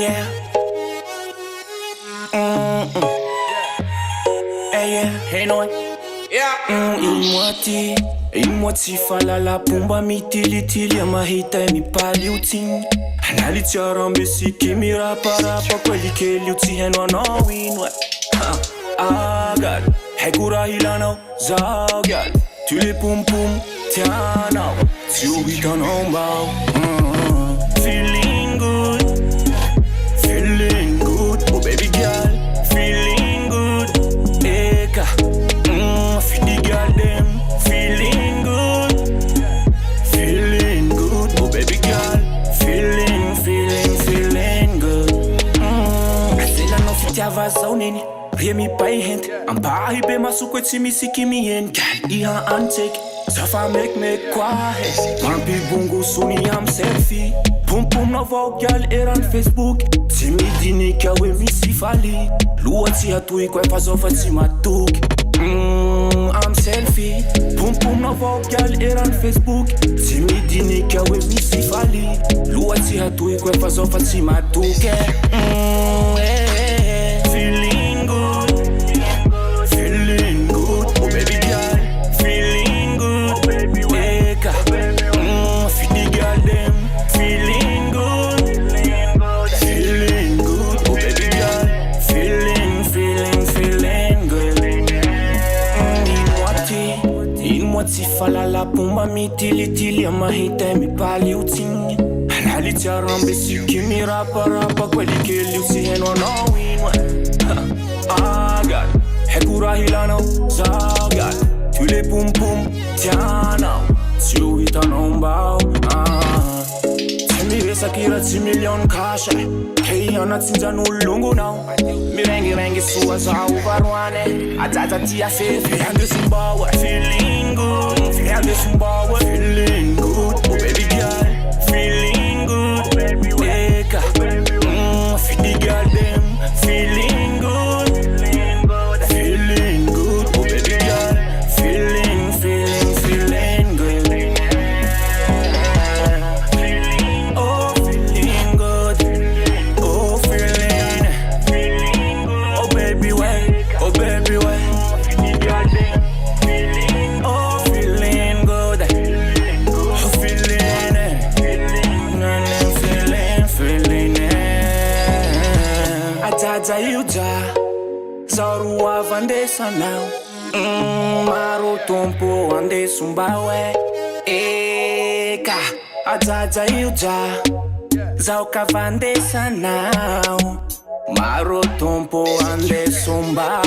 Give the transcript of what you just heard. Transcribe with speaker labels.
Speaker 1: yeah. Yeah, hey noi. Yeah. Ilmoati falala pomba mitilitily mahita mipaly io tsigny analy tsy arambe siky miraparapa kelikely io tsy hainao anao ino agad haiko raha ilanao zao gial ty le pompom tianao tsy ho hitanao mbao feeling good oh baby girl feeling good eka fidi girl dem feeling good oh baby girl feeling good asela no fitiava zao neny ria mipay henty ambahy be masoko tsy misy kimiheny gal iha antsaiky zafa mekmek koa he mampibongo sony am selfie pompomnao vao gal eran Facebook tsy midinika hoe misy faly loha tsy hatohiko efa zao fa tsy matoky am selfie pompomnao vao gal eran Facebook tsy midinika hoe misy faly loha tsy hatohiko efa zao fa tsy matoky feeling good oh baby girl feeling good eka fidi girl dem feeling good oh baby girl feeling good ilmoati falala pomba mitilitily mahita mipaly io tsigny analy tsy arambe siky miraparapa kelikely io tsy hainao anao ino agad haiko raha ilanao zao gal ty le pompom tianao tsy ho hitanao mbao tsy miresaky raha tsy million cash hey anatsinjan'olo longonao mirengirengy soa zao varoane ajaja tia fefy andesombawa feeling good oh baby girl feeling good eka fidi girl dem feeling good oh baby girl feeling good oh feeling good oh feeling oh baby way oh feeling good oh feeling ajaja io ja zao roa avy andesanao maro tompo andesomba eka ajaja io ja zao kava andesanao maro tompo andesomba